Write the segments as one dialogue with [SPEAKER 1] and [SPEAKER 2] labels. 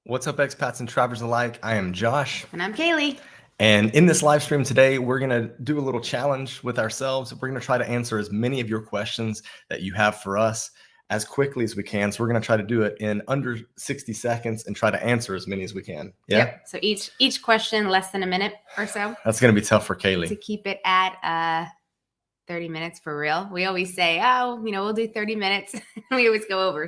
[SPEAKER 1] What's up, expats and travelers alike? I am Josh.
[SPEAKER 2] And I'm Kalie.
[SPEAKER 1] And in this live stream today, we're going to do a little challenge with ourselves. We're going to try to answer as many of your questions that you have for us as quickly as we can. So we're going to try to do it in under 60 seconds and try to answer as many as we can. Yeah.
[SPEAKER 2] Yep. So each question less than a minute or so.
[SPEAKER 1] That's going to be tough for Kalie.
[SPEAKER 2] To keep it at 30 minutes for real. We always say, we'll do 30 minutes. We always go over.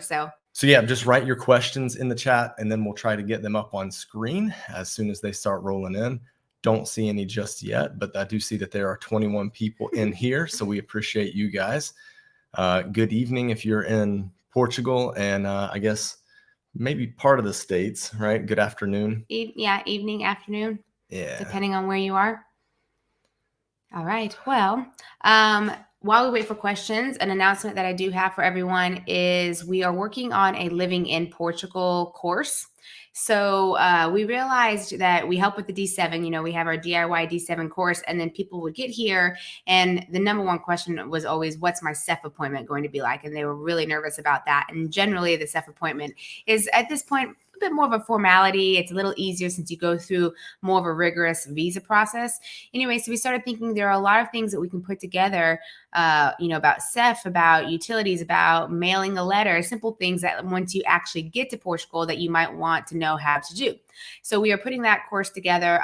[SPEAKER 2] So
[SPEAKER 1] yeah, just write your questions in the chat and then we'll try to get them up on screen as soon as they start rolling in. Don't see any just yet, but I do see that there are 21 people in here. So we appreciate you guys. Good evening if you're in Portugal and I guess maybe part of the States, right? Good afternoon.
[SPEAKER 2] Evening, afternoon.
[SPEAKER 1] Yeah.
[SPEAKER 2] Depending on where you are. All right. Well, while we wait for questions, an announcement that I do have for everyone is we are working on a Living in Portugal course. So we realized that we help with the D7, we have our DIY D7 course, and then people would get here. And the number one question was always, what's my CEF appointment going to be like? And they were really nervous about that. And generally the CEF appointment is at this point a bit more of a formality. It's a little easier since you go through more of a rigorous visa process. Anyway, so we started thinking there are a lot of things that we can put together, about CEF, about utilities, about mailing a letter, simple things that once you actually get to Portugal that you might want to know how to do. So we are putting that course together.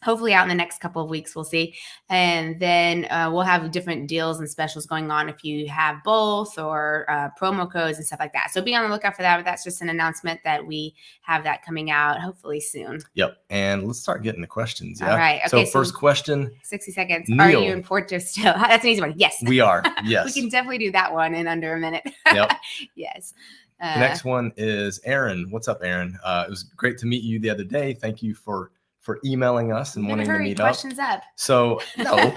[SPEAKER 2] Hopefully out in the next couple of weeks, we'll see. And then we'll have different deals and specials going on if you have both or promo codes and stuff like that. So be on the lookout for that. But that's just an announcement that we have that coming out hopefully soon.
[SPEAKER 1] Yep. And let's start getting the questions. Yeah.
[SPEAKER 2] All right. Okay,
[SPEAKER 1] so first question.
[SPEAKER 2] 60 seconds.
[SPEAKER 1] Neil.
[SPEAKER 2] Are you in Porto still? That's an easy one. Yes.
[SPEAKER 1] We are. Yes.
[SPEAKER 2] We can definitely do that one in under a minute.
[SPEAKER 1] Yep.
[SPEAKER 2] Yes.
[SPEAKER 1] The next one is Aaron. What's up, Aaron? It was great to meet you the other day. Thank you for emailing us and wanting to meet
[SPEAKER 2] questions up.
[SPEAKER 1] So, no.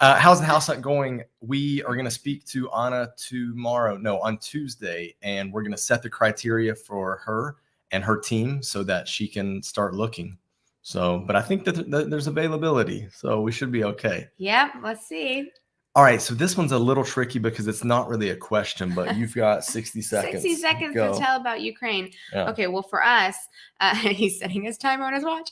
[SPEAKER 1] How's the house hunt going? We are going to speak to Anna on Tuesday, and we're going to set the criteria for her and her team so that she can start looking. So, but I think that there's availability, so we should be okay.
[SPEAKER 2] Yep, let's see.
[SPEAKER 1] All right, so this one's a little tricky because it's not really a question, but you've got 60 seconds.
[SPEAKER 2] 60 seconds to tell about Ukraine.
[SPEAKER 1] Yeah.
[SPEAKER 2] Okay, well, for us, he's setting his timer on his watch.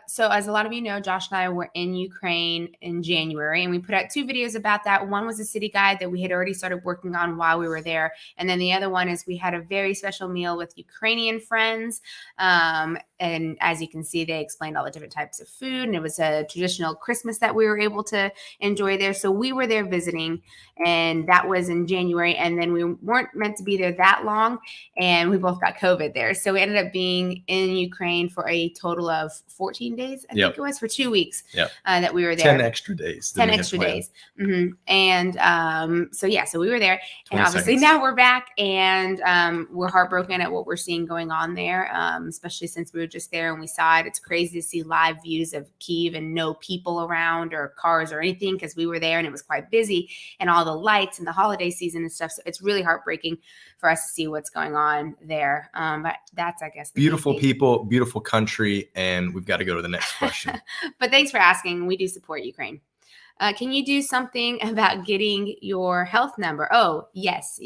[SPEAKER 2] So as a lot of you know, Josh and I were in Ukraine in January, and we put out 2 videos about that. One was a city guide that we had already started working on while we were there. And then the other one is we had a very special meal with Ukrainian friends. And as you can see, they explained all the different types of food, and it was a traditional Christmas that we were able to enjoy there. So we were there visiting, and that was in January. And then we weren't meant to be there that long, and we both got COVID there. So we ended up being in Ukraine for a total of 14 days. I think it was for 2 weeks that we were there.
[SPEAKER 1] 10 extra days.
[SPEAKER 2] 10 extra days. Mm-hmm. And so we were there, and obviously
[SPEAKER 1] seconds.
[SPEAKER 2] Now we're back, and we're heartbroken at what we're seeing going on there, especially since we were just there and we saw it. It's crazy to see live views of Kyiv and no people around or cars or anything, because we were there and it was quite busy, and all the lights and the holiday season and stuff. So it's really heartbreaking for us to see what's going on there. But that's, I guess,
[SPEAKER 1] beautiful people, beautiful country, and we've got to go to the next question.
[SPEAKER 2] But thanks for asking. We do support Ukraine. Can you do something about getting your health number? Oh, yes.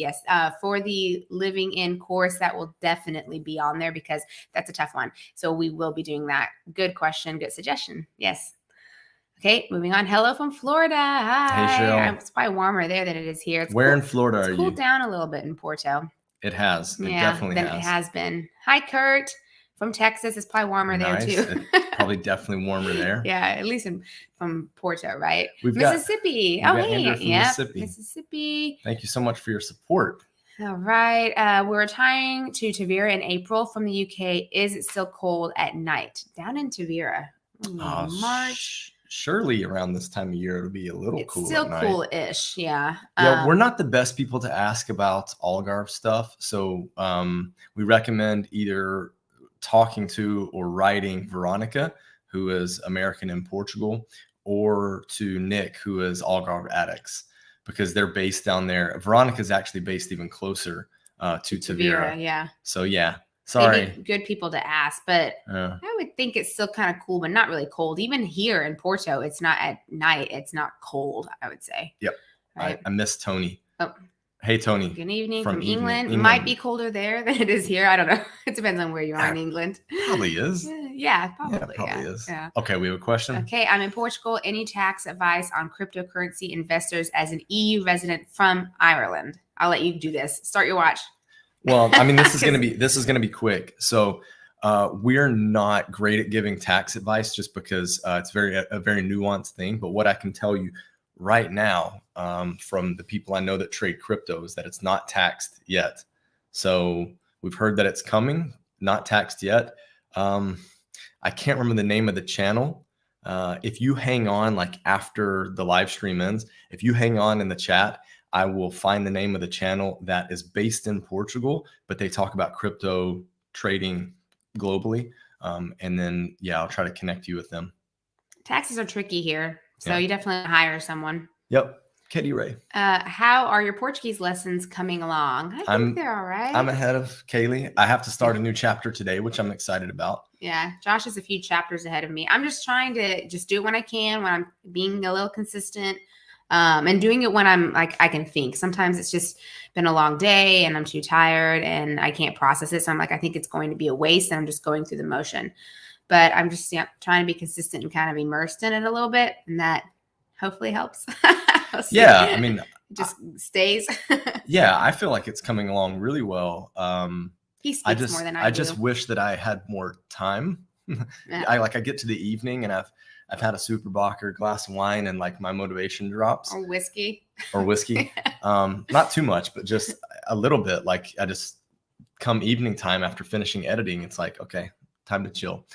[SPEAKER 2] For the Living In course, that will definitely be on there because that's a tough one. So we will be doing that. Good question. Good suggestion. Yes. Okay, moving on. Hello from Florida. Hi.
[SPEAKER 1] Hey, Cheryl.
[SPEAKER 2] It's probably warmer there than it is here.
[SPEAKER 1] Where in Florida are you?
[SPEAKER 2] It's cooled down a little bit in Porto.
[SPEAKER 1] It has. It definitely
[SPEAKER 2] has.
[SPEAKER 1] It
[SPEAKER 2] has been. Hi, Kurt. From Texas. It's probably warmer there, too.
[SPEAKER 1] Probably definitely warmer there.
[SPEAKER 2] Yeah, at least from Porto, right?
[SPEAKER 1] We've
[SPEAKER 2] Mississippi. Mississippi.
[SPEAKER 1] Thank you so much for your support.
[SPEAKER 2] All right. We're tying to Tavira in April from the UK. Is it still cold at night? Down in Tavira. March.
[SPEAKER 1] Surely around this time of year, it'll be a little cool.
[SPEAKER 2] It's still cool-ish, yeah.
[SPEAKER 1] We're not the best people to ask about Algarve stuff. So we recommend either talking to or writing Veronica, who is American in Portugal, or to Nick, who is Algarve Addicts, because they're based down there. Veronica is actually based even closer to Tavira.
[SPEAKER 2] Yeah.
[SPEAKER 1] So yeah, sorry.
[SPEAKER 2] Maybe good people to ask, but I would think it's still kind of cool, but not really cold. Even here in Porto, it's not at night. It's not cold, I would say.
[SPEAKER 1] Yep. Right? I miss Tony.
[SPEAKER 2] Oh.
[SPEAKER 1] Hey, Tony.
[SPEAKER 2] Good evening from
[SPEAKER 1] England.
[SPEAKER 2] England. Might be colder there than it is here. I don't know. It depends on where you are in England.
[SPEAKER 1] Probably is.
[SPEAKER 2] Yeah, probably.
[SPEAKER 1] Probably is.
[SPEAKER 2] Yeah.
[SPEAKER 1] Okay, we have a question.
[SPEAKER 2] Okay, I'm in Portugal. Any tax advice on cryptocurrency investors as an EU resident from Ireland? I'll let you do this. Start your watch.
[SPEAKER 1] Well, I mean, this is gonna be quick. So we're not great at giving tax advice just because it's a very nuanced thing. But what I can tell you right now from the people I know that trade crypto is that it's not taxed yet. So we've heard that it's coming, not taxed yet. I can't remember the name of the channel. If you hang on, like after the live stream ends, if you hang on in the chat, I will find the name of the channel that is based in Portugal, but they talk about crypto trading globally. And then, yeah, I'll try to connect you with them.
[SPEAKER 2] Taxes are tricky here. So you definitely hire someone.
[SPEAKER 1] Yep. Katie Ray.
[SPEAKER 2] How are your Portuguese lessons coming along? I think they're all right.
[SPEAKER 1] I'm ahead of Kalie. I have to start a new chapter today, which I'm excited about.
[SPEAKER 2] Yeah. Josh is a few chapters ahead of me. I'm just trying to just do it when I can, when I'm being a little consistent. And doing it when I'm like, I can think. Sometimes it's just been a long day and I'm too tired and I can't process it. So I'm like, I think it's going to be a waste. And I'm just going through the motion. But I'm just trying to be consistent and kind of immersed in it a little bit. And that hopefully helps.
[SPEAKER 1] Yeah. I mean,
[SPEAKER 2] it just stays.
[SPEAKER 1] Yeah. I feel like it's coming along really well.
[SPEAKER 2] He speaks more than I do.
[SPEAKER 1] I just wish that I had more time. I get to the evening and I've had a super bocker, glass of wine, and like my motivation drops.
[SPEAKER 2] Or whiskey.
[SPEAKER 1] Not too much, but just a little bit. Like I just come evening time after finishing editing, it's like, okay, time to chill.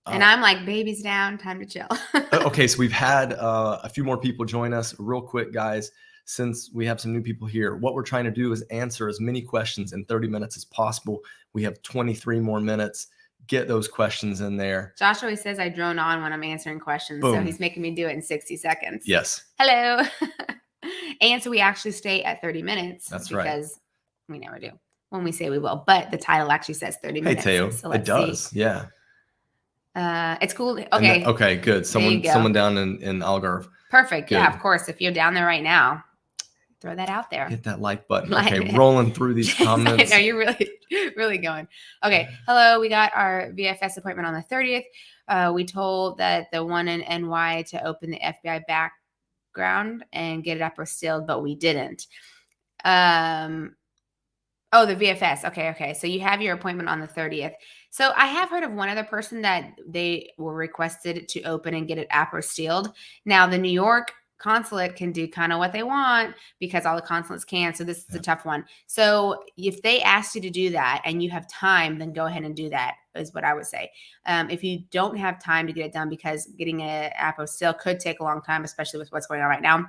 [SPEAKER 2] And I'm like, baby's down, time to chill.
[SPEAKER 1] Okay, so we've had a few more people join us. Real quick, guys, since we have some new people here, what we're trying to do is answer as many questions in 30 minutes as possible. We have 23 more minutes. Get those questions in there.
[SPEAKER 2] Josh always says I drone on when I'm answering questions.
[SPEAKER 1] Boom.
[SPEAKER 2] So he's making me do it in 60 seconds.
[SPEAKER 1] Yes.
[SPEAKER 2] Hello. And so we actually stay at 30 minutes.
[SPEAKER 1] That's right.
[SPEAKER 2] Because we never do when we say we will. But the title actually says 30 minutes.
[SPEAKER 1] Hey, Teo.
[SPEAKER 2] So
[SPEAKER 1] it does. See. Yeah.
[SPEAKER 2] It's cool. Okay.
[SPEAKER 1] Okay, good. Someone down in Algarve.
[SPEAKER 2] Perfect. Good. Yeah, of course. If you're down there right now, throw that out there.
[SPEAKER 1] Hit that like button. Okay, rolling through these comments.
[SPEAKER 2] No, you're really going. Okay. Hello. We got our VFS appointment on the 30th. We told that the one in NY to open the FBI background and get it apostilled, but we didn't. Oh, the VFS. Okay. So you have your appointment on the 30th. So I have heard of one other person that they were requested to open and get it apostilled. Now the New York consulate can do kind of what they want because all the consulates can. So this is a tough one. So if they asked you to do that and you have time, then go ahead and do that is what I would say. If you don't have time to get it done because getting an apostille could take a long time, especially with what's going on right now,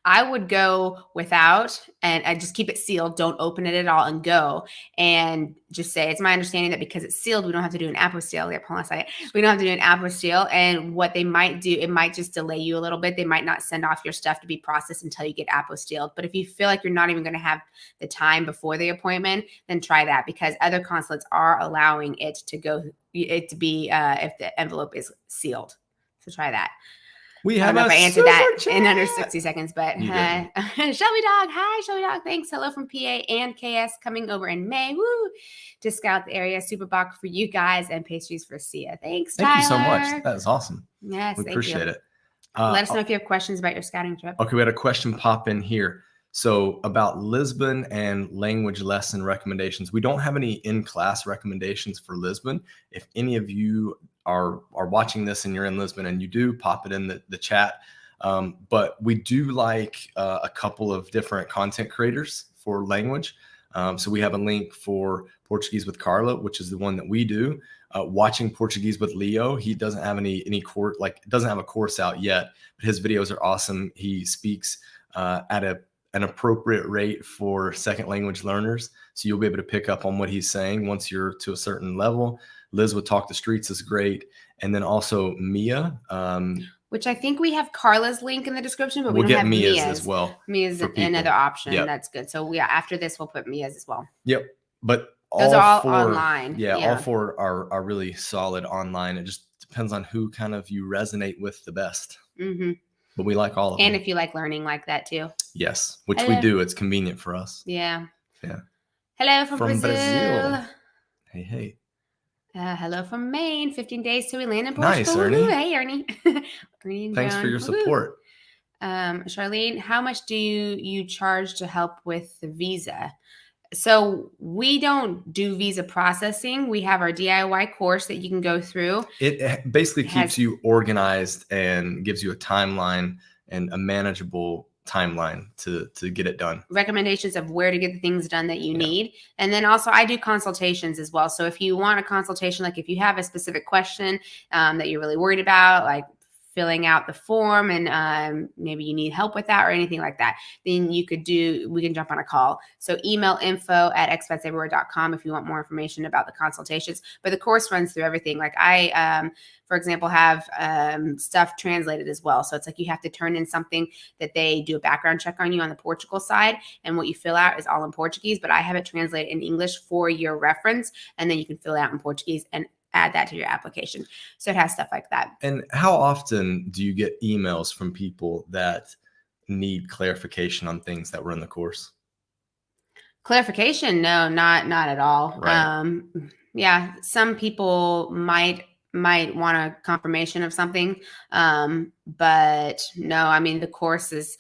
[SPEAKER 2] I would go without and I just keep it sealed. Don't open it at all and go and just say, it's my understanding that because it's sealed, we don't have to do an apostille. Yeah, hold on a second. We don't have to do an apostille. And what they might do, it might just delay you a little bit. They might not send off your stuff to be processed until you get apostilled. But if you feel like you're not even going to have the time before the appointment, then try that because other consulates are allowing it to be if the envelope is sealed. So try that.
[SPEAKER 1] We have
[SPEAKER 2] I don't know if I answered that
[SPEAKER 1] chat.
[SPEAKER 2] in under 60 seconds, but Shelby Dog. Hi, Shelby Dog. Thanks. Hello from PA and KS coming over in May. Woo! To scout the area. Super box for you guys and pastries for Sia. Thanks, Tyler.
[SPEAKER 1] Thank you so much. That is awesome.
[SPEAKER 2] Yes,
[SPEAKER 1] we appreciate it.
[SPEAKER 2] Let us know if you have questions about your scouting trip.
[SPEAKER 1] Okay, we had a question pop in here. So about Lisbon and language lesson recommendations. We don't have any in-class recommendations for Lisbon. If any of you are watching this and you're in Lisbon and you do, pop it in the chat. But we do like a couple of different content creators for language. So we have a link for Portuguese with Carla, which is the one that we do. Watching Portuguese with Leo. He doesn't have any course, doesn't have a course out yet, but his videos are awesome. He speaks at an appropriate rate for second language learners. So you'll be able to pick up on what he's saying once you're to a certain level. Liz with Talk the Streets is great. And then also Mia.
[SPEAKER 2] Which I think we have Carla's link in the description, but
[SPEAKER 1] we'll
[SPEAKER 2] we don't have
[SPEAKER 1] Mia's as well.
[SPEAKER 2] Mia's another option. Yep. That's good. So after this, we'll put Mia's as well.
[SPEAKER 1] Yep. But
[SPEAKER 2] those are all online.
[SPEAKER 1] Yeah, all four are really solid online. It just depends on who kind of you resonate with the best.
[SPEAKER 2] Mm-hmm.
[SPEAKER 1] but we like all of
[SPEAKER 2] And
[SPEAKER 1] them.
[SPEAKER 2] if you like learning like that too.
[SPEAKER 1] Yes, which
[SPEAKER 2] Hello.
[SPEAKER 1] we do. It's convenient for us.
[SPEAKER 2] Yeah.
[SPEAKER 1] Yeah.
[SPEAKER 2] Hello from Brazil.
[SPEAKER 1] Hey, hey.
[SPEAKER 2] Hello from Maine. 15 days till we land in
[SPEAKER 1] Nice,
[SPEAKER 2] Portugal.
[SPEAKER 1] Ernie.
[SPEAKER 2] Hey, Ernie. Ernie and
[SPEAKER 1] Thanks
[SPEAKER 2] John.
[SPEAKER 1] for your support.
[SPEAKER 2] Charlene, how much do you charge to help with the visa? So we don't do visa processing. We have our DIY course that you can go through.
[SPEAKER 1] It basically keeps you organized and gives you a timeline and a manageable timeline to get it done.
[SPEAKER 2] Recommendations of where to get the things done that you need. And then also I do consultations as well. So if you want a consultation, like if you have a specific question that you're really worried about, like filling out the form and maybe you need help with that or anything like that, then we can jump on a call. So email info@expatseverywhere.com if you want more information about the consultations. But the course runs through everything. Like I, for example, have stuff translated as well. So it's like you have to turn in something that they do a background check on you on the Portugal side. And what you fill out is all in Portuguese, but I have it translated in English for your reference. And then you can fill it out in Portuguese and add that to your application. So it has stuff like that.
[SPEAKER 1] And how often do you get emails from people that need clarification on things that were in the course?
[SPEAKER 2] Clarification? No, not at all.
[SPEAKER 1] Right.
[SPEAKER 2] Yeah, some people might want a confirmation of something, but no. I mean, the course is.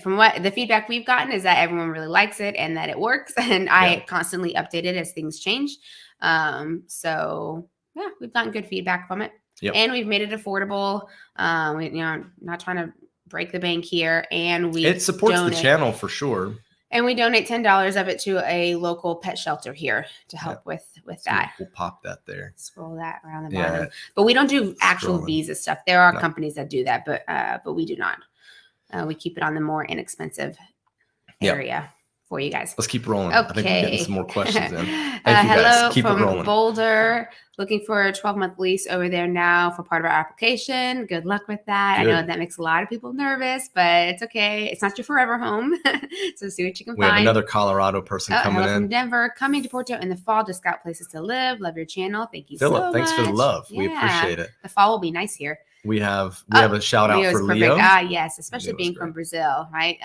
[SPEAKER 2] From what the feedback we've gotten is that everyone really likes it and that it works, and I constantly update it as things change. So yeah, we've gotten good feedback from it, and we've made it affordable. We, not trying to break the bank here, and
[SPEAKER 1] it supports the channel for sure.
[SPEAKER 2] And we donate $10 of it to a local pet shelter here to help with that.
[SPEAKER 1] We'll pop that there.
[SPEAKER 2] Scroll that around the bottom. But we don't do actual visa stuff. There are companies that do that, but we do not. We keep it on the more inexpensive area for you guys.
[SPEAKER 1] Let's keep rolling.
[SPEAKER 2] Okay.
[SPEAKER 1] I think we're getting some more questions in. Thank you
[SPEAKER 2] hello
[SPEAKER 1] guys. Keep
[SPEAKER 2] from
[SPEAKER 1] it rolling.
[SPEAKER 2] Boulder. Looking for a 12-month lease over there now for part of our application. Good luck with that. Good. I know that makes a lot of people nervous, but it's okay. It's not your forever home. So see what you can find.
[SPEAKER 1] We have another Colorado person coming in.
[SPEAKER 2] From Denver, coming to Porto in the fall to scout places to live. Love your channel. Thank you
[SPEAKER 1] Philip,
[SPEAKER 2] so much.
[SPEAKER 1] Thanks for the love. We appreciate it.
[SPEAKER 2] The fall will be nice here.
[SPEAKER 1] We have a shout out for Leo.
[SPEAKER 2] Yes, especially being from Brazil, right?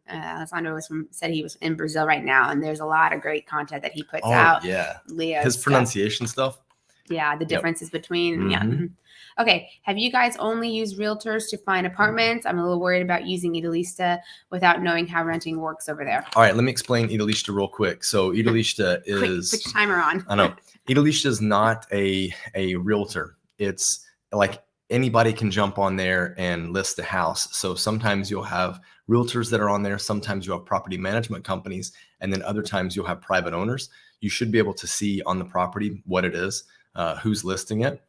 [SPEAKER 2] Alessandro said he was in Brazil right now, and there's a lot of great content that he puts out.
[SPEAKER 1] Yeah,
[SPEAKER 2] Leo,
[SPEAKER 1] his pronunciation stuff.
[SPEAKER 2] Yeah, the differences between Okay, have you guys only used realtors to find apartments? I'm a little worried about using Idealista without knowing how renting works over there.
[SPEAKER 1] All right, let me explain Idealista real quick. So Idealista is
[SPEAKER 2] put your timer on.
[SPEAKER 1] I know Idealista is not a realtor. It's like anybody can jump on there and list a house. So sometimes you'll have realtors that are on there. Sometimes you'll have property management companies, and then other times you'll have private owners. You should be able to see on the property what it is, who's listing it.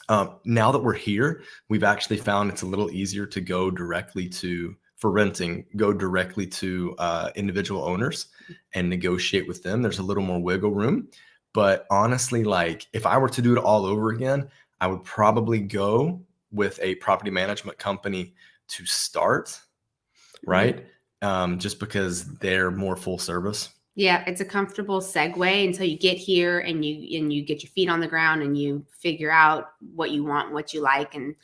[SPEAKER 1] Now that we're here, we've actually found it's a little easier to go directly to, for renting, go directly to individual owners and negotiate with them. There's a little more wiggle room. But honestly, like if I were to do it all over again, I would probably go with a property management company to start, right? Just because they're more full service.
[SPEAKER 2] Yeah, it's a comfortable segue until you get here and you get your feet on the ground and you figure out what you want, what you like, and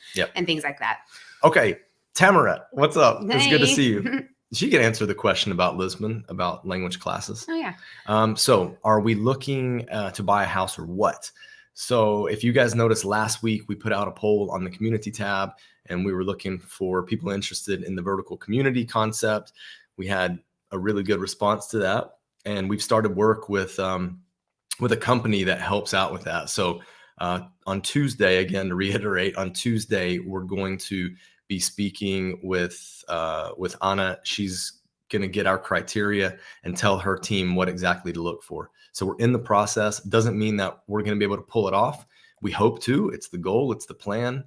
[SPEAKER 2] things like that.
[SPEAKER 1] Okay, Tamara, what's up? Hey. It's good to see you. She can answer the question about Lisbon, about language classes.
[SPEAKER 2] Oh yeah.
[SPEAKER 1] So are we looking to buy a house or what? So if you guys noticed last week, we put out a poll on the community tab and we were looking for people interested in the vertical community concept. We had a really good response to that. And we've started work with a company that helps out with that. So on Tuesday, again, to reiterate, on Tuesday, we're going to be speaking with Anna. She's going to get our criteria and tell her team what exactly to look for. So we're in the process. Doesn't mean that we're going to be able to pull it off. We hope to. It's the goal. It's the plan.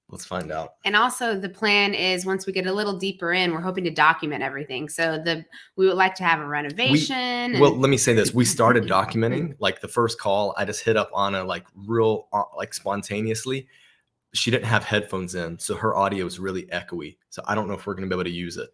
[SPEAKER 1] Let's find out.
[SPEAKER 2] And also the plan is once we get a little deeper in, we're hoping to document everything. So we would like to have a renovation.
[SPEAKER 1] Well, let me say this. We started documenting, like the first call, I just hit up Anna like real, like spontaneously. She didn't have headphones in, so her audio is really echoey. So I don't know if we're going to be able to use it.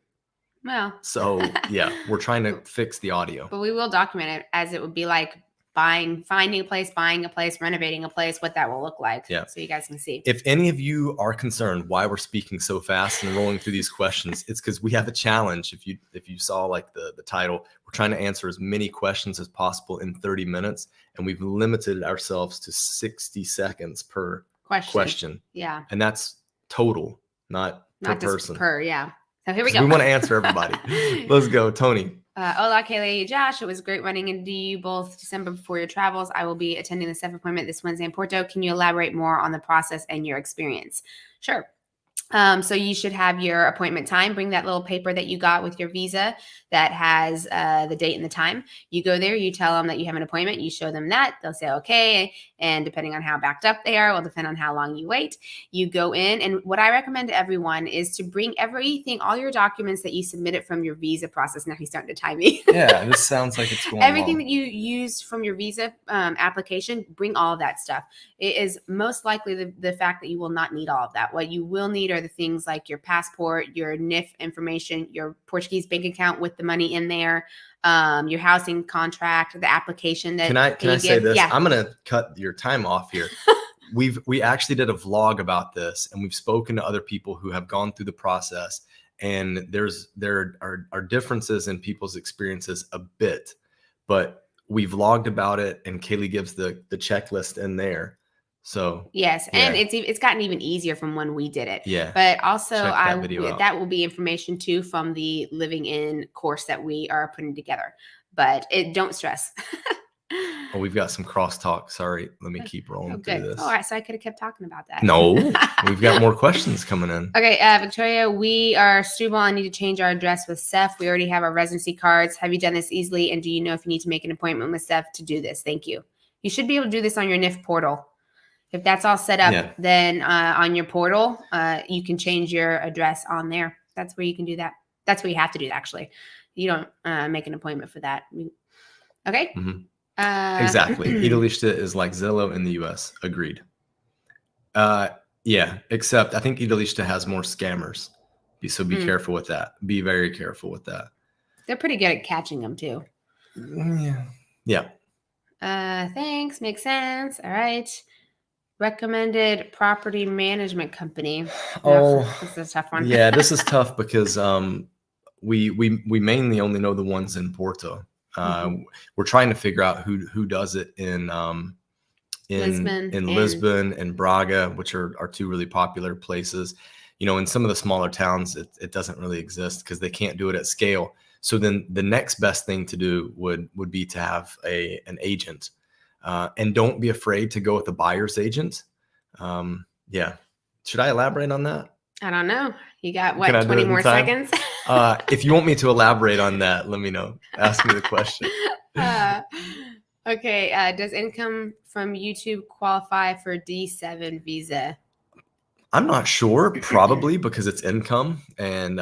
[SPEAKER 2] Well.
[SPEAKER 1] So yeah, we're trying to fix the audio.
[SPEAKER 2] But we will document it as it would be like finding a place, buying a place, renovating a place, what that will look like.
[SPEAKER 1] Yeah.
[SPEAKER 2] So you guys can see.
[SPEAKER 1] If any of you are concerned why we're speaking so fast and rolling through these questions, it's because we have a challenge. If you saw like the title, we're trying to answer as many questions as possible in 30 minutes, and we've limited ourselves to 60 seconds per question.
[SPEAKER 2] Yeah.
[SPEAKER 1] And that's total, not per
[SPEAKER 2] just
[SPEAKER 1] person.
[SPEAKER 2] Per, yeah. So here we go.
[SPEAKER 1] We want to answer everybody. Let's go, Tony.
[SPEAKER 2] Hola, Kalie and Josh. It was great running into you both December before your travels. I will be attending the SEF appointment this Wednesday in Porto. Can you elaborate more on the process and your experience? Sure. So you should have your appointment time. Bring that little paper that you got with your visa that has the date and the time. You go there, you tell them that you have an appointment, you show them that, they'll say okay, and depending on how backed up they are will depend on how long you wait. You go in, and what I recommend to everyone is to bring everything, all your documents that you submitted from your visa process. Now he's starting to time me.
[SPEAKER 1] Yeah, this sounds like it's going
[SPEAKER 2] everything
[SPEAKER 1] long.
[SPEAKER 2] that you used from your visa application, bring all of that stuff. It is most likely the fact that you will not need all of that. What you will need are the things like your passport, your NIF information, your Portuguese bank account with the money in there, your housing contract, the application that
[SPEAKER 1] Can I say this?
[SPEAKER 2] Yeah.
[SPEAKER 1] I'm gonna cut your time off here. We actually did a vlog about this, and we've spoken to other people who have gone through the process, and there are differences in people's experiences a bit, but we vlogged about it, and Kalie gives the checklist in there. So
[SPEAKER 2] yes,
[SPEAKER 1] yeah.
[SPEAKER 2] and it's gotten even easier from when we did it.
[SPEAKER 1] Yeah,
[SPEAKER 2] but also
[SPEAKER 1] that
[SPEAKER 2] will be information too from the living in course that we are putting together. But don't stress.
[SPEAKER 1] Oh, we've got some crosstalk. Sorry, let me keep rolling through this.
[SPEAKER 2] All right, so I could have kept talking about that.
[SPEAKER 1] No, we've got more questions coming in.
[SPEAKER 2] Okay, Victoria, we are Stubal and need to change our address with SEF. We already have our residency cards. Have you done this easily? And do you know if you need to make an appointment with SEF to do this? Thank you. You should be able to do this on your NIF portal. If that's all set up, then on your portal, you can change your address on there. That's where you can do that. That's where you have to do it, actually. You don't make an appointment for that. Okay?
[SPEAKER 1] Mm-hmm. Exactly. Idolista is like Zillow in the US. Agreed. Yeah, except I think Idolista has more scammers. So be careful with that. Be very careful with that.
[SPEAKER 2] They're pretty good at catching them too.
[SPEAKER 1] Yeah.
[SPEAKER 2] Thanks. Makes sense. All right. Recommended property management company.
[SPEAKER 1] Oh,
[SPEAKER 2] this is a tough one.
[SPEAKER 1] Yeah, this is tough because we mainly only know the ones in Porto. We're trying to figure out who does it in Lisbon and Braga, which are two really popular places. You know, in some of the smaller towns, it doesn't really exist because they can't do it at scale. So then the next best thing to do would be to have an agent, and don't be afraid to go with a buyer's agent. Yeah, should I elaborate on that?
[SPEAKER 2] I don't know. You got what, 20 more seconds?
[SPEAKER 1] If you want me to elaborate on that, let me know. Ask me the question.
[SPEAKER 2] Okay. Does income from YouTube qualify for D7 visa?
[SPEAKER 1] I'm not sure. Probably because it's income, and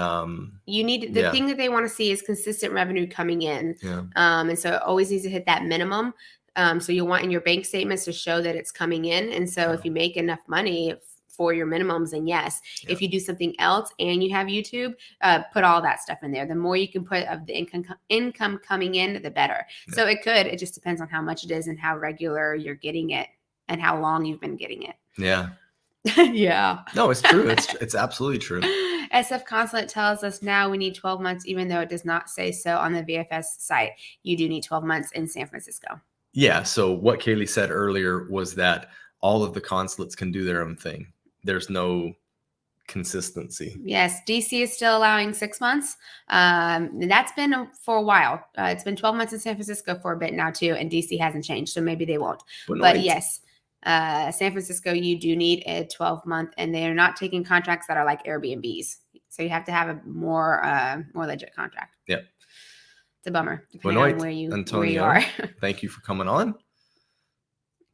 [SPEAKER 2] you need the thing that they want to see is consistent revenue coming in.
[SPEAKER 1] Yeah.
[SPEAKER 2] And so it always needs to hit that minimum. So you'll want in your bank statements to show that it's coming in. And so if you make enough money for your minimums, then yes. If you do something else and you have YouTube, put all that stuff in there. The more you can put of the income coming in, the better. Yeah. So it just depends on how much it is and how regular you're getting it and how long you've been getting it.
[SPEAKER 1] Yeah.
[SPEAKER 2] Yeah.
[SPEAKER 1] No, it's true. It's absolutely true.
[SPEAKER 2] SF Consulate tells us now we need 12 months, even though it does not say so on the VFS site. You do need 12 months in San Francisco.
[SPEAKER 1] Yeah. So what Kalie said earlier was that all of the consulates can do their own thing. There's no consistency.
[SPEAKER 2] Yes. DC is still allowing 6 months. That's been for a while. It's been 12 months in San Francisco for a bit now too. And DC hasn't changed. So maybe they won't. But yes, San Francisco, you do need a 12-month, and they're not taking contracts that are like Airbnbs. So you have to have a more legit contract.
[SPEAKER 1] Yep.
[SPEAKER 2] It's a bummer, depending on where you are.
[SPEAKER 1] Thank you for coming on.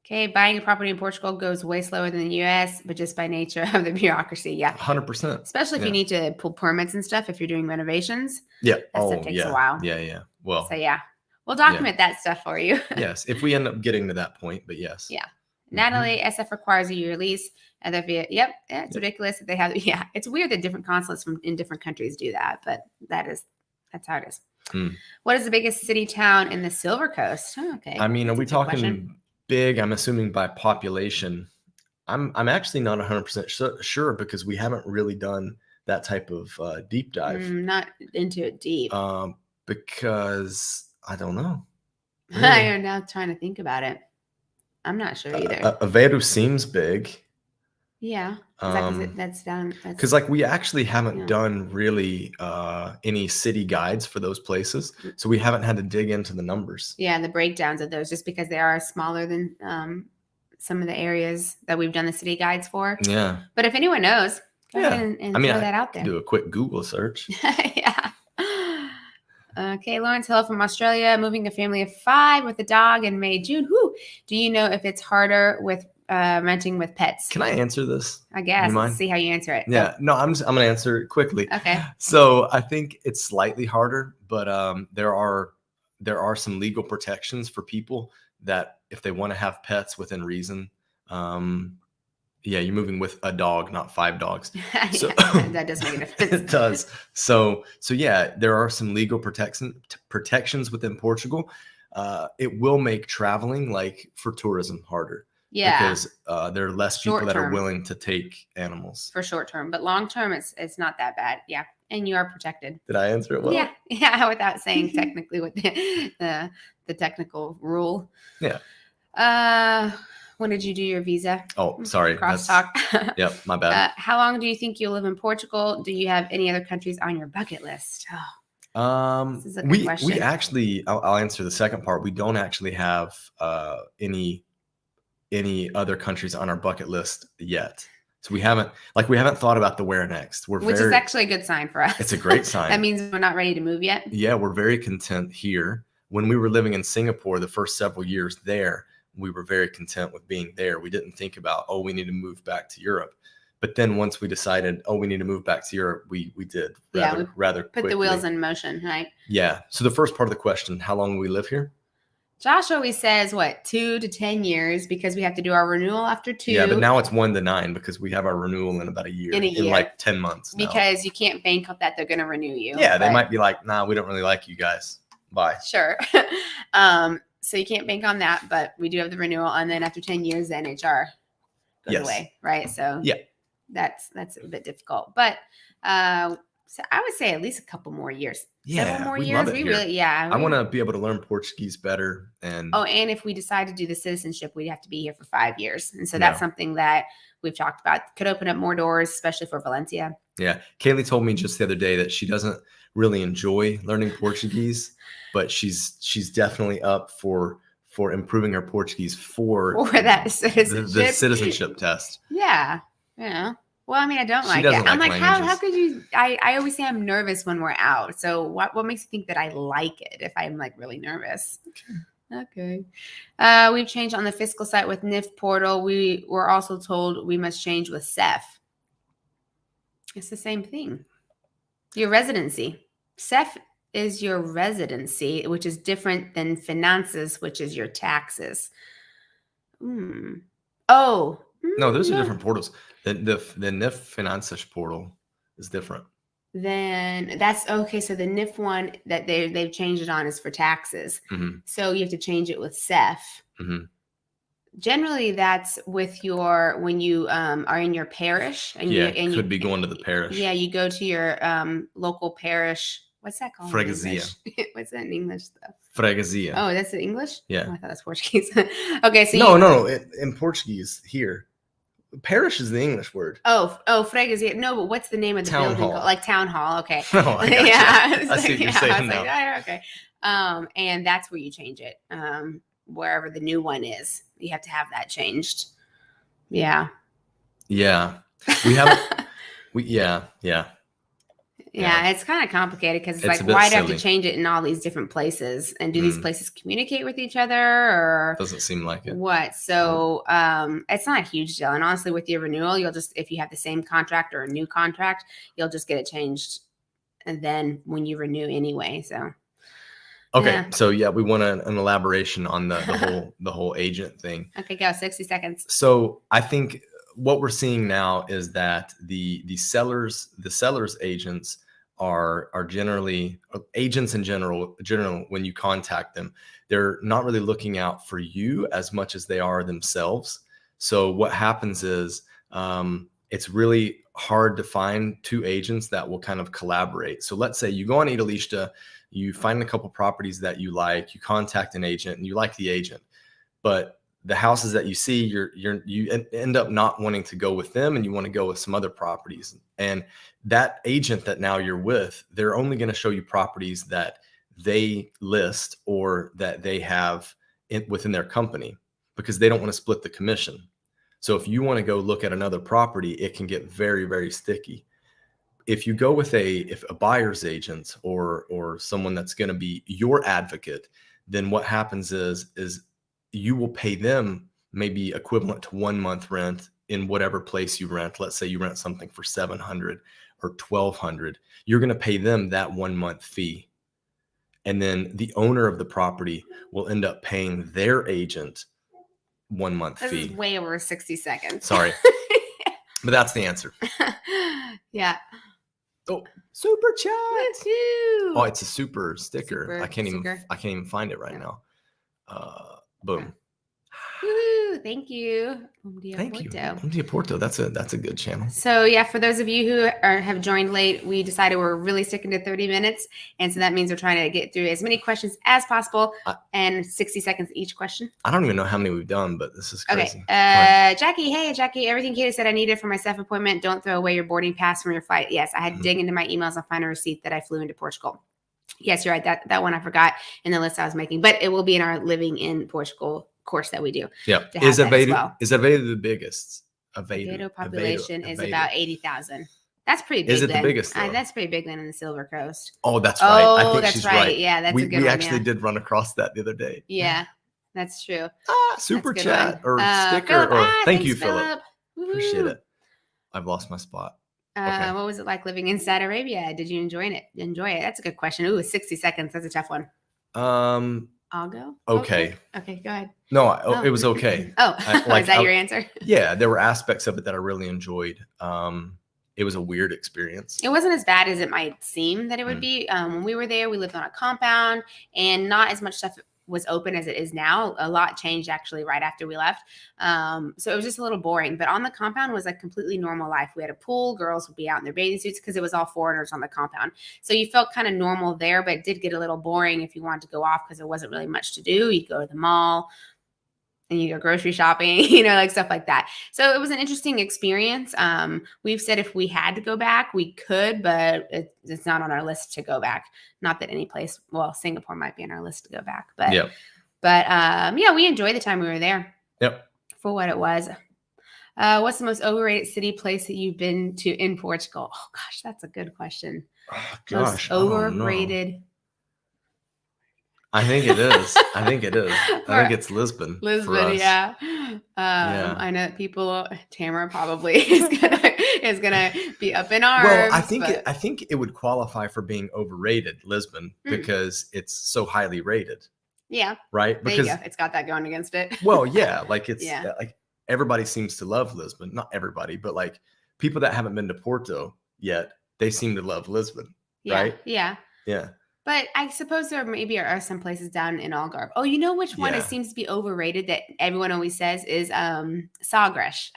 [SPEAKER 2] Okay, buying a property in Portugal goes way slower than the U.S., but just by nature of the bureaucracy, yeah.
[SPEAKER 1] 100%.
[SPEAKER 2] Especially if you need to pull permits and stuff, if you're doing renovations.
[SPEAKER 1] Yeah.
[SPEAKER 2] That stuff takes a while.
[SPEAKER 1] Yeah. Well.
[SPEAKER 2] So yeah, we'll document that stuff for you.
[SPEAKER 1] Yes, if we end up getting to that point, but yes.
[SPEAKER 2] Yeah. Natalie, SF requires a year lease. And it's ridiculous that they have. Yeah, it's weird that different consulates in different countries do that, but that's how it is. What is the biggest city town in the Silver Coast? Oh, okay.
[SPEAKER 1] I mean, are
[SPEAKER 2] That's a
[SPEAKER 1] we
[SPEAKER 2] good
[SPEAKER 1] talking
[SPEAKER 2] question.
[SPEAKER 1] big? I'm assuming by population. I'm actually not 100% sure because we haven't really done that type of deep dive.
[SPEAKER 2] Not into it deep.
[SPEAKER 1] Because I don't know.
[SPEAKER 2] I
[SPEAKER 1] Really.
[SPEAKER 2] am now trying to think about it. I'm not sure either.
[SPEAKER 1] Aveiro seems big.
[SPEAKER 2] Yeah. Is that 'cause that's down?
[SPEAKER 1] Because like we actually haven't
[SPEAKER 2] Yeah.
[SPEAKER 1] done really any city guides for those places, so we haven't had to dig into the numbers.
[SPEAKER 2] Yeah, and the breakdowns of those, just because they are smaller than some of the areas that we've done the city guides for.
[SPEAKER 1] Yeah.
[SPEAKER 2] But if anyone knows, go ahead and throw that out there.
[SPEAKER 1] Do a quick Google search.
[SPEAKER 2] Yeah. Okay, Lawrence Hill from Australia, moving a family of 5 with a dog in May, June. Whew. Do you know if it's harder with renting with pets?
[SPEAKER 1] Can I answer this?
[SPEAKER 2] I guess. Let's see how you answer it.
[SPEAKER 1] Yeah. No, I'm gonna answer it quickly.
[SPEAKER 2] Okay.
[SPEAKER 1] So I think it's slightly harder, but there are some legal protections for people that if they want to have pets within reason. Yeah, you're moving with a dog, not 5 dogs. So
[SPEAKER 2] that does make a difference.
[SPEAKER 1] It does. So yeah, there are some legal protections within Portugal. It will make traveling like for tourism harder.
[SPEAKER 2] Yeah.
[SPEAKER 1] Because there are less people that are willing to take animals.
[SPEAKER 2] For short term, but long term, it's not that bad. Yeah. And you are protected.
[SPEAKER 1] Did I answer it well?
[SPEAKER 2] Yeah. Yeah. Without saying technically what the technical rule.
[SPEAKER 1] Yeah.
[SPEAKER 2] When did you do your visa?
[SPEAKER 1] Oh, sorry.
[SPEAKER 2] Crosstalk.
[SPEAKER 1] Yep, my bad.
[SPEAKER 2] How long do you think you'll live in Portugal? Do you have any other countries on your bucket list? Oh, this is a good question.
[SPEAKER 1] We actually, I'll answer the second part. We don't actually have any other countries on our bucket list yet. So we haven't thought about the where next.
[SPEAKER 2] Which is actually a good sign for us.
[SPEAKER 1] It's a great sign.
[SPEAKER 2] That means we're not ready to move yet.
[SPEAKER 1] Yeah, we're very content here. When we were living in Singapore, the first several years there, we were very content with being there. We didn't think about, we need to move back to Europe. But then once we decided, we need to move back to Europe, we did rather
[SPEAKER 2] put the wheels in motion, right?
[SPEAKER 1] Yeah. So the first part of the question, how long will we live here?
[SPEAKER 2] Josh always says, 2 to 10 years, because we have to do our renewal after 2.
[SPEAKER 1] Yeah, but now it's 1 to 9 because we have our renewal in about a year. In like 10 months now.
[SPEAKER 2] Because you can't bank on that they're going to renew you.
[SPEAKER 1] Yeah, they might be like, nah, we don't really like you guys. Bye.
[SPEAKER 2] Sure. So you can't bank on that, but we do have the renewal. And then after 10 years, then HR goes away, right? So
[SPEAKER 1] yeah,
[SPEAKER 2] that's a bit difficult. But so I would say at least a couple more years.
[SPEAKER 1] Yeah,
[SPEAKER 2] several more
[SPEAKER 1] years.
[SPEAKER 2] We really,
[SPEAKER 1] I want to be able to learn Portuguese better. And
[SPEAKER 2] and if we decide to do the citizenship, we'd have to be here for 5 years. And so that's something that we've talked about. Could open up more doors, especially for Valencia.
[SPEAKER 1] Yeah. Kalie told me just the other day that she doesn't really enjoy learning Portuguese, but she's definitely up for improving her Portuguese for
[SPEAKER 2] that citizenship.
[SPEAKER 1] The citizenship test.
[SPEAKER 2] Yeah. Yeah. Well, I mean, I don't like it. I'm like, how could you? I always say I'm nervous when we're out. So what makes you think that I like it if I'm like really nervous? Okay. We've changed on the fiscal site with NIF portal. We were also told we must change with CEF. It's the same thing. Your residency. CEF is your residency, which is different than finances, which is your taxes. Oh.
[SPEAKER 1] No, those are different portals. The NIF Finances portal is different.
[SPEAKER 2] Then that's okay. So the NIF one that they've changed it on is for taxes.
[SPEAKER 1] Mm-hmm.
[SPEAKER 2] So you have to change it with CEF.
[SPEAKER 1] Mm-hmm.
[SPEAKER 2] Generally, that's with when you are in your parish. And
[SPEAKER 1] you could be going to the parish.
[SPEAKER 2] Yeah, you go to your local parish. What's that called?
[SPEAKER 1] Freguesia.
[SPEAKER 2] What's that in English though?
[SPEAKER 1] Freguesia.
[SPEAKER 2] Oh, that's in English?
[SPEAKER 1] Yeah.
[SPEAKER 2] Oh, I thought that's Portuguese. Okay, so
[SPEAKER 1] no. In Portuguese here, parish is the English word.
[SPEAKER 2] Oh, freguesia. No, but what's the name of the
[SPEAKER 1] town
[SPEAKER 2] building?
[SPEAKER 1] hall.
[SPEAKER 2] Like town hall. Okay.
[SPEAKER 1] Oh, I gotcha.
[SPEAKER 2] Yeah.
[SPEAKER 1] I see what you're saying now.
[SPEAKER 2] Like, okay. And that's where you change it. Wherever the new one is, you have to have that changed. Yeah.
[SPEAKER 1] Yeah. We haven't.
[SPEAKER 2] Yeah, it's kind of complicated because it's like, why do I have to change it in all these different places? And do these places communicate with each other, or
[SPEAKER 1] doesn't seem like it?
[SPEAKER 2] What? So it's not a huge deal. And honestly, with your renewal, you'll just, if you have the same contract or a new contract, you'll just get it changed. And then when you renew anyway, so.
[SPEAKER 1] Okay,
[SPEAKER 2] yeah.
[SPEAKER 1] So we want an elaboration on the whole agent thing.
[SPEAKER 2] Okay, go 60 seconds.
[SPEAKER 1] So I think what we're seeing now is that the sellers agents are generally agents in general, when you contact them, they're not really looking out for you as much as they are themselves. So what happens is it's really hard to find two agents that will kind of collaborate. So let's say you go on Idealista, you find a couple properties that you like, you contact an agent and you like the agent, but the houses that you see, you end up not wanting to go with them and you want to go with some other properties. And that agent that now you're with, they're only going to show you properties that they list or that they have within their company, because they don't want to split the commission. So if you want to go look at another property, it can get very, very sticky. If you go with a buyer's agent or someone that's going to be your advocate, then what happens is you will pay them maybe equivalent to 1 month rent in whatever place you rent. Let's say you rent something for $700 or $1,200. You're going to pay them that 1 month fee. And then the owner of the property will end up paying their agent 1 month fee.
[SPEAKER 2] This is way over 60 seconds.
[SPEAKER 1] Sorry. But that's the answer.
[SPEAKER 2] Yeah.
[SPEAKER 1] Oh, super chat.
[SPEAKER 2] Woo-hoo.
[SPEAKER 1] Oh, it's a super sticker.
[SPEAKER 2] Super
[SPEAKER 1] I can't
[SPEAKER 2] sticker.
[SPEAKER 1] even find it right now. Boom.
[SPEAKER 2] Woo-hoo. Thank you.
[SPEAKER 1] Thank you. Bom dia, Porto. That's a good channel.
[SPEAKER 2] So yeah, for those of you who have joined late, we decided we're really sticking to 30 minutes. And so that means we're trying to get through as many questions as possible and 60 seconds each question.
[SPEAKER 1] I don't even know how many we've done, but this is crazy.
[SPEAKER 2] Okay. Jackie, hey, Jackie, everything Katie said I needed for my staff appointment. Don't throw away your boarding pass from your flight. Yes, I had to dig into my emails and find a receipt that I flew into Portugal. Yes, you're right. That one I forgot in the list I was making, but it will be in our Living in Portugal course that we do.
[SPEAKER 1] Yeah. Is Aveiro the biggest?
[SPEAKER 2] Aveiro population is about 80,000. That's pretty big.
[SPEAKER 1] Is it the biggest?
[SPEAKER 2] That's pretty big then in the Silver Coast.
[SPEAKER 1] Oh, that's right. I think
[SPEAKER 2] that's
[SPEAKER 1] she's
[SPEAKER 2] right. Yeah, that's a good one.
[SPEAKER 1] We actually did run across that the other day.
[SPEAKER 2] Yeah, that's true.
[SPEAKER 1] Super chat or sticker
[SPEAKER 2] Phillip,
[SPEAKER 1] thank you,
[SPEAKER 2] Phillip.
[SPEAKER 1] Philip. Appreciate it. I've lost my spot. Okay.
[SPEAKER 2] What was it like living in Saudi Arabia? Did you enjoy it? That's a good question. Ooh, 60 seconds. That's a tough one. I'll go.
[SPEAKER 1] Okay.
[SPEAKER 2] Okay, go ahead.
[SPEAKER 1] No, it was okay.
[SPEAKER 2] Is that your answer?
[SPEAKER 1] Yeah, there were aspects of it that I really enjoyed. It was a weird experience.
[SPEAKER 2] It wasn't as bad as it might seem that it would be. When we were there, we lived on a compound and not as much stuff was open as it is now. A lot changed actually right after we left. So it was just a little boring, but on the compound was a completely normal life. We had a pool, girls would be out in their bathing suits because it was all foreigners on the compound. So you felt kind of normal there, but it did get a little boring if you wanted to go off because there wasn't really much to do. You'd go to the mall and you go grocery shopping, like stuff like that. So it was an interesting experience. We've said if we had to go back, we could, but it's not on our list to go back. Not that any place, Singapore might be on our list to go back, but we enjoyed the time we were there.
[SPEAKER 1] Yep.
[SPEAKER 2] For what it was. What's the most overrated city place that you've been to in Portugal? Oh gosh, that's a good question.
[SPEAKER 1] Oh, gosh,
[SPEAKER 2] most overrated.
[SPEAKER 1] I think it is. I think it's Lisbon.
[SPEAKER 2] Lisbon, yeah. I know that people. Tamara probably is gonna be up in arms.
[SPEAKER 1] Well, I think it would qualify for being overrated, Lisbon, because it's so highly rated.
[SPEAKER 2] Yeah.
[SPEAKER 1] Right.
[SPEAKER 2] Because there you go. It's got that going against it.
[SPEAKER 1] Well, yeah, like it's like everybody seems to love Lisbon. Not everybody, but like people that haven't been to Porto yet, they seem to love Lisbon.
[SPEAKER 2] Yeah,
[SPEAKER 1] right.
[SPEAKER 2] Yeah.
[SPEAKER 1] Yeah.
[SPEAKER 2] But I suppose there maybe are some places down in Algarve. Oh, you know which one it seems to be overrated that everyone always says is Sagres.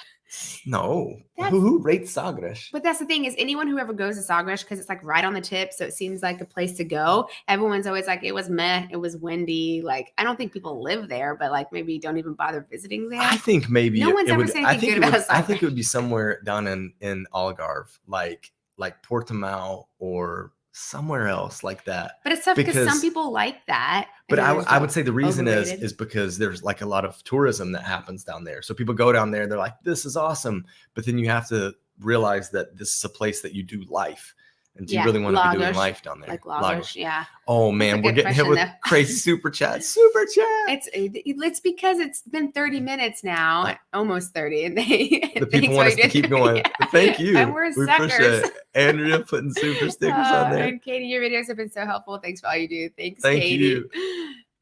[SPEAKER 1] No. Who rates Sagres?
[SPEAKER 2] But that's the thing is anyone who ever goes to Sagres, because it's like right on the tip, so it seems like a place to go. Everyone's always like, it was meh, it was windy. Like, I don't think people live there, but like maybe don't even bother visiting there.
[SPEAKER 1] I think maybe
[SPEAKER 2] no one's ever said anything good about Sagres.
[SPEAKER 1] I think it would be somewhere down in Algarve, like Portimao or somewhere else like that.
[SPEAKER 2] But it's tough because some people like that.
[SPEAKER 1] But I would say the reason is because there's like a lot of tourism that happens down there. So people go down there, they're like, this is awesome. But then you have to realize that this is a place that you do life. And do you really want to be doing life down there?
[SPEAKER 2] Like Lagos, yeah.
[SPEAKER 1] Oh man, we're getting hit with crazy super chat. Super chat.
[SPEAKER 2] It's because it's been 30 minutes now, almost 30, and the
[SPEAKER 1] people want us to keep going. Yeah. Thank you.
[SPEAKER 2] And we
[SPEAKER 1] appreciate it. Andrea putting super stickers on there.
[SPEAKER 2] And Katie, your videos have been so helpful. Thanks for all you do. Thank
[SPEAKER 1] Katie.
[SPEAKER 2] You.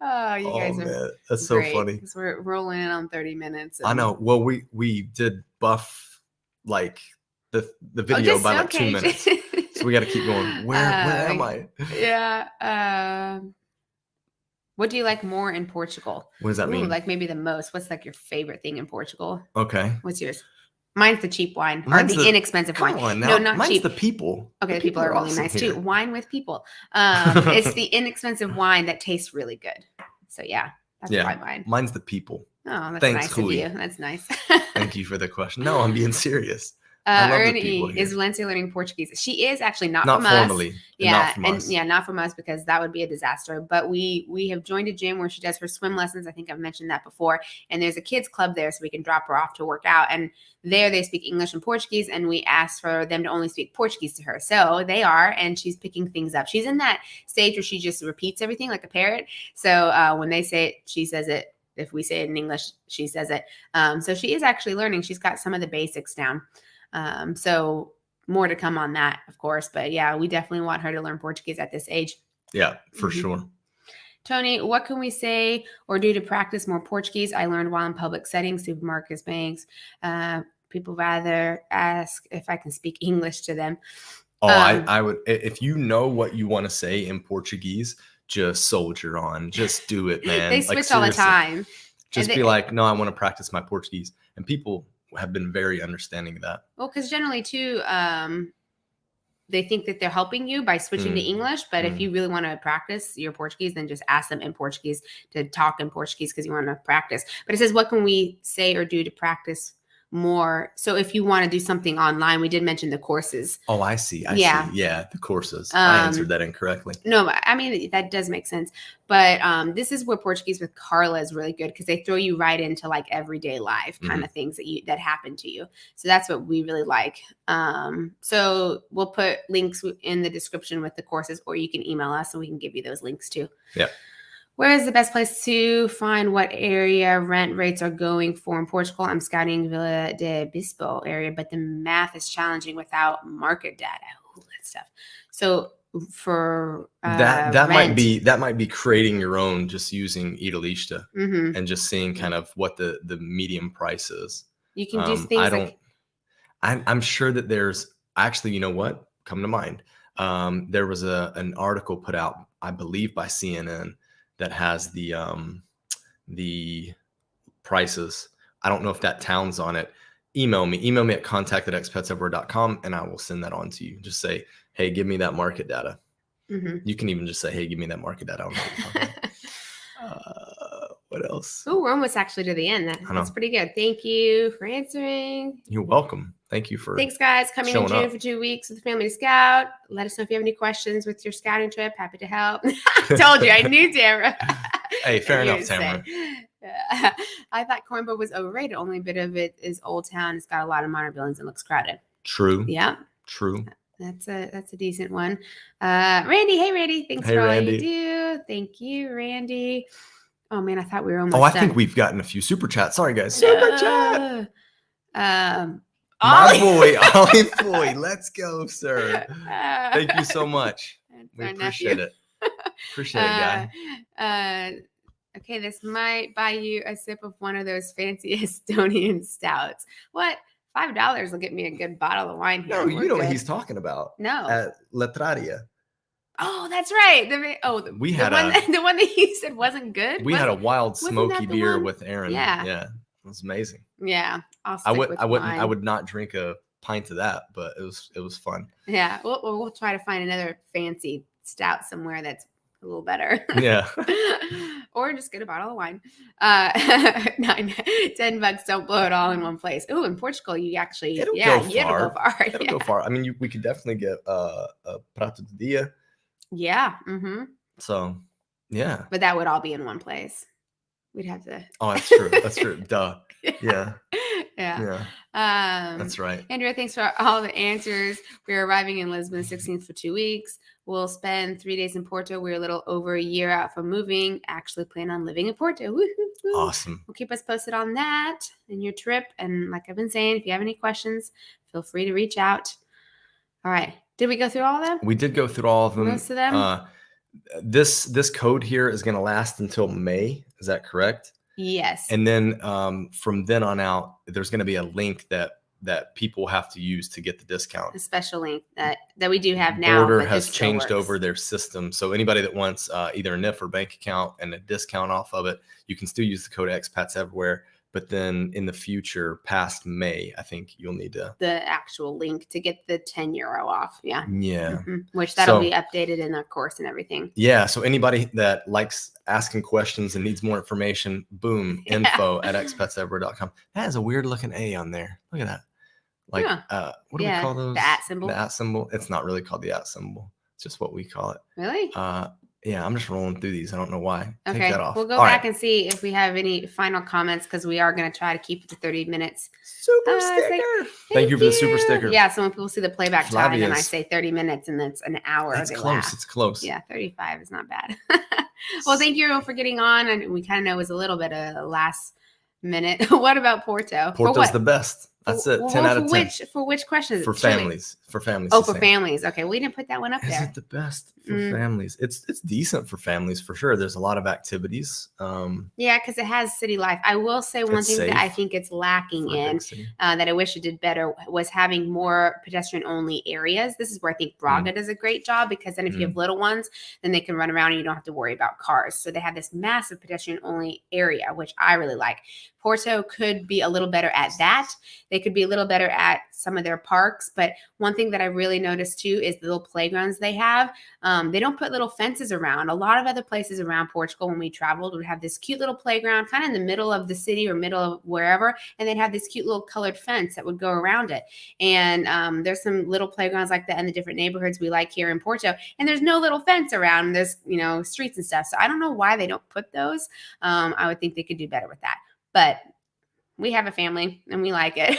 [SPEAKER 2] Oh, you guys are
[SPEAKER 1] man. That's so funny.
[SPEAKER 2] Because we're rolling in on 30 minutes.
[SPEAKER 1] I know. Well, we did buff like the video by like 2 minutes. So we got to keep going. Where am I?
[SPEAKER 2] Yeah. What do you like more in Portugal?
[SPEAKER 1] What does that mean?
[SPEAKER 2] Like maybe the most. What's like your favorite thing in Portugal?
[SPEAKER 1] Okay.
[SPEAKER 2] What's yours? Mine's the cheap wine
[SPEAKER 1] Mine's
[SPEAKER 2] or the inexpensive wine.
[SPEAKER 1] Come on now.
[SPEAKER 2] No, not
[SPEAKER 1] Mine's
[SPEAKER 2] cheap.
[SPEAKER 1] the people.
[SPEAKER 2] Okay, the people are really
[SPEAKER 1] awesome
[SPEAKER 2] nice
[SPEAKER 1] here.
[SPEAKER 2] too. Wine with people. It's the inexpensive wine that tastes really good. So yeah, that's probably mine.
[SPEAKER 1] Mine's the people.
[SPEAKER 2] Oh, that's
[SPEAKER 1] Thanks,
[SPEAKER 2] nice
[SPEAKER 1] Kalie.
[SPEAKER 2] of you. That's nice.
[SPEAKER 1] Thank you for the question. No, I'm being serious. I love the people
[SPEAKER 2] Ernie
[SPEAKER 1] here.
[SPEAKER 2] is Valencia learning Portuguese. She is actually not from
[SPEAKER 1] formally.
[SPEAKER 2] us. Yeah,
[SPEAKER 1] not from us.
[SPEAKER 2] Not from us because that would be a disaster. But we have joined a gym where she does her swim lessons. I think I've mentioned that before. And there's a kids club there, so we can drop her off to work out. And there they speak English and Portuguese, and we asked for them to only speak Portuguese to her. So they are, and she's picking things up. She's in that stage where she just repeats everything like a parrot. So when they say it, she says it. If we say it in English, she says it. So she is actually learning. She's got some of the basics down. So more to come on that, of course. But yeah, we definitely want her to learn Portuguese at this age.
[SPEAKER 1] Yeah, for sure.
[SPEAKER 2] Tony, what can we say or do to practice more Portuguese? I learned while in public settings, supermarkets, banks. People rather ask if I can speak English to them.
[SPEAKER 1] Oh, I would, if you know what you want to say in Portuguese, just soldier on. Just do it, man.
[SPEAKER 2] They switch all the time.
[SPEAKER 1] Just be like, no, I want to practice my Portuguese. And people have been very understanding of that.
[SPEAKER 2] Well, because generally too, they think that they're helping you by switching to English. But if you really want to practice your Portuguese, then just ask them in Portuguese to talk in Portuguese because you want to practice. But it says, what can we say or do to practice more? So if you want to do something online, we did mention the courses.
[SPEAKER 1] Oh, I see. I see. Yeah, the courses. I answered that incorrectly.
[SPEAKER 2] No, I mean, that does make sense. But this is where Portuguese with Carla is really good because they throw you right into like everyday life kind of things that happen to you. So that's what we really like. So we'll put links in the description with the courses, or you can email us and we can give you those links too.
[SPEAKER 1] Yeah.
[SPEAKER 2] Where is the best place to find what area rent rates are going for in Portugal? I'm scouting Vila de Bispo area, but the math is challenging without market data. Oh, that stuff. So for
[SPEAKER 1] that might be creating your own, just using Idealista and just seeing kind of what the medium price is.
[SPEAKER 2] You can do things
[SPEAKER 1] I'm sure that there's actually, you know what, come to mind. There was an article put out, I believe by CNN, that has the prices. I don't know if that town's on it. Email me at contact@expatseverywhere.com and I will send that on to you. Just say, hey, give me that market data. You can even just say, hey, give me that market data. I don't know what you're talking about. What else?
[SPEAKER 2] Oh, we're almost actually to the end. That's pretty good. Thank you for answering.
[SPEAKER 1] You're welcome. Thanks,
[SPEAKER 2] guys. Coming in June for 2 weeks with the Family Scout. Let us know if you have any questions with your scouting trip. Happy to help. Told you. I knew Tamara.
[SPEAKER 1] Hey, fair enough, Tamara.
[SPEAKER 2] I thought Cornball was overrated. Only bit of it is Old Town. It's got a lot of modern buildings and looks crowded.
[SPEAKER 1] True.
[SPEAKER 2] Yeah.
[SPEAKER 1] True.
[SPEAKER 2] That's a decent one. Randy. Hey, Randy. Thanks for all you do. Thank you, Randy. Oh, man. I thought we were almost done.
[SPEAKER 1] I think we've gotten a few super chats. Sorry, guys. Super chat.
[SPEAKER 2] Ollie.
[SPEAKER 1] My boy, Ollie Boy. Let's go, sir. Thank you so much. We appreciate it. Appreciate it, guy.
[SPEAKER 2] Okay, this might buy you a sip of one of those fancy Estonian stouts. What? $5 will get me a good bottle of wine here.
[SPEAKER 1] No, you know what he's talking about.
[SPEAKER 2] No.
[SPEAKER 1] At Letraria.
[SPEAKER 2] Oh, that's right. The one that you said wasn't good.
[SPEAKER 1] We had a wild smoky beer with Aaron. Yeah. It was amazing.
[SPEAKER 2] Yeah.
[SPEAKER 1] I would not drink a pint of that, but it was fun.
[SPEAKER 2] Yeah. We'll try to find another fancy stout somewhere that's a little better.
[SPEAKER 1] Yeah.
[SPEAKER 2] Or just get a bottle of wine. $10 don't blow it all in one place. Oh, in Portugal, you actually
[SPEAKER 1] It'll go far. It'll go far. I mean, we could definitely get a prato de dia.
[SPEAKER 2] Yeah.
[SPEAKER 1] So, yeah.
[SPEAKER 2] But that would all be in one place. We'd have to.
[SPEAKER 1] Oh, that's true. That's true. Duh. Yeah. That's right.
[SPEAKER 2] Andrea, thanks for all the answers. We're arriving in Lisbon the 16th for 2 weeks. We'll spend 3 days in Porto. We're a little over a year out from moving. Actually plan on living in Porto. Woo-hoo-hoo.
[SPEAKER 1] Awesome.
[SPEAKER 2] We'll keep us posted on that and your trip. And like I've been saying, if you have any questions, feel free to reach out. All right. Did we go through all of them?
[SPEAKER 1] We did go through all of them.
[SPEAKER 2] Most of them?
[SPEAKER 1] This code here is going to last until May. Is that correct?
[SPEAKER 2] Yes.
[SPEAKER 1] And then from then on out, there's going to be a link that that people have to use to get the discount.
[SPEAKER 2] A special link that we do have now.
[SPEAKER 1] Border
[SPEAKER 2] but
[SPEAKER 1] has
[SPEAKER 2] this still
[SPEAKER 1] changed
[SPEAKER 2] works.
[SPEAKER 1] over their system. So anybody that wants either a NIF or bank account and a discount off of it, you can still use the code Expats Everywhere. But then in the future, past May, I think you'll need to
[SPEAKER 2] the actual link to get the €10 off. Yeah.
[SPEAKER 1] Yeah.
[SPEAKER 2] Which that'll
[SPEAKER 1] So-
[SPEAKER 2] be updated in the course and everything.
[SPEAKER 1] Yeah. So anybody that likes asking questions and needs more information, boom,
[SPEAKER 2] Yeah.
[SPEAKER 1] info@expatseverywhere.com. That is a weird looking A on there. Look at that. Like,
[SPEAKER 2] Yeah.
[SPEAKER 1] what do we call those?
[SPEAKER 2] The @ symbol.
[SPEAKER 1] The @ symbol. It's not really called the @ symbol. It's just what we call it.
[SPEAKER 2] Really?
[SPEAKER 1] Yeah, I'm just rolling through these. I don't know why. Take
[SPEAKER 2] Okay.
[SPEAKER 1] that off.
[SPEAKER 2] We'll go
[SPEAKER 1] All
[SPEAKER 2] back
[SPEAKER 1] right.
[SPEAKER 2] and see if we have any final comments because we are going to try to keep it to 30 minutes.
[SPEAKER 1] Super
[SPEAKER 2] it's like,
[SPEAKER 1] sticker. Thank you for the super sticker.
[SPEAKER 2] Yeah. So when people see the playback time and then I
[SPEAKER 1] Flavius.
[SPEAKER 2] say 30 minutes and it's an hour.
[SPEAKER 1] It's
[SPEAKER 2] they
[SPEAKER 1] close.
[SPEAKER 2] laugh.
[SPEAKER 1] It's close.
[SPEAKER 2] Yeah. 35 is not bad. Well, thank you everyone for getting on. And we kind of know it was a little bit of last minute. What about Porto?
[SPEAKER 1] Porto's the best. That's it. 10 out of 10.
[SPEAKER 2] For which question?
[SPEAKER 1] For
[SPEAKER 2] Chile.
[SPEAKER 1] families. For families.
[SPEAKER 2] Oh,
[SPEAKER 1] he's
[SPEAKER 2] for
[SPEAKER 1] saying.
[SPEAKER 2] families. Okay. We didn't put that one up
[SPEAKER 1] Is
[SPEAKER 2] there.
[SPEAKER 1] it the best for families? It's decent for families for sure. There's a lot of activities.
[SPEAKER 2] Yeah, because it has city life. I will say one
[SPEAKER 1] It's
[SPEAKER 2] thing that
[SPEAKER 1] safe
[SPEAKER 2] I think it's lacking
[SPEAKER 1] for a
[SPEAKER 2] in
[SPEAKER 1] big city.
[SPEAKER 2] that I wish it did better was having more pedestrian only areas. This is where I think Braga does a great job because then if you have little ones, then they can run around and you don't have to worry about cars. So they have this massive pedestrian only area, which I really like. Porto could be a little better at that. They could be a little better at some of their parks. But one thing that I really noticed too is the little playgrounds they have. They don't put little fences around. A lot of other places around Portugal when we traveled would have this cute little playground kind of in the middle of the city or middle of wherever. And they'd have this cute little colored fence that would go around it. And there's some little playgrounds like that in the different neighborhoods we like here in Porto. And there's no little fence around. There's, streets and stuff. So I don't know why they don't put those. I would think they could do better with that. But we have a family and we like it.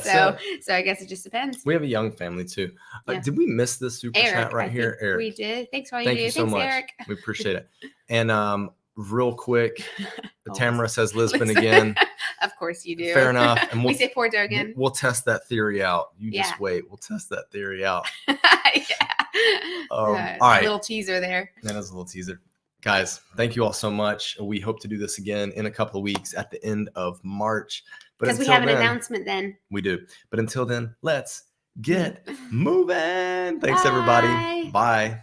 [SPEAKER 2] So I guess it just depends.
[SPEAKER 1] We have a young family too.
[SPEAKER 2] Yeah.
[SPEAKER 1] Did we miss this super chat right here, Eric?
[SPEAKER 2] We did. Thanks for all you
[SPEAKER 1] Thank
[SPEAKER 2] do.
[SPEAKER 1] you so
[SPEAKER 2] Thanks,
[SPEAKER 1] much.
[SPEAKER 2] Eric.
[SPEAKER 1] We appreciate it. And real quick,
[SPEAKER 2] Oh,
[SPEAKER 1] Tamara says Lisbon
[SPEAKER 2] Lisbon.
[SPEAKER 1] again.
[SPEAKER 2] Of course you do.
[SPEAKER 1] Fair enough. And
[SPEAKER 2] we say Porto again.
[SPEAKER 1] We'll test that theory out. You
[SPEAKER 2] Yeah.
[SPEAKER 1] just wait. We'll test that theory out.
[SPEAKER 2] Yeah.
[SPEAKER 1] All right.
[SPEAKER 2] Little teaser there.
[SPEAKER 1] That is a little teaser. Guys, thank you all so much. We hope to do this again in a couple of weeks at the end of March.
[SPEAKER 2] Because we
[SPEAKER 1] until
[SPEAKER 2] have an
[SPEAKER 1] then-
[SPEAKER 2] announcement then.
[SPEAKER 1] We do. But until then, let's get moving. Thanks, everybody.
[SPEAKER 2] Bye.
[SPEAKER 1] Bye.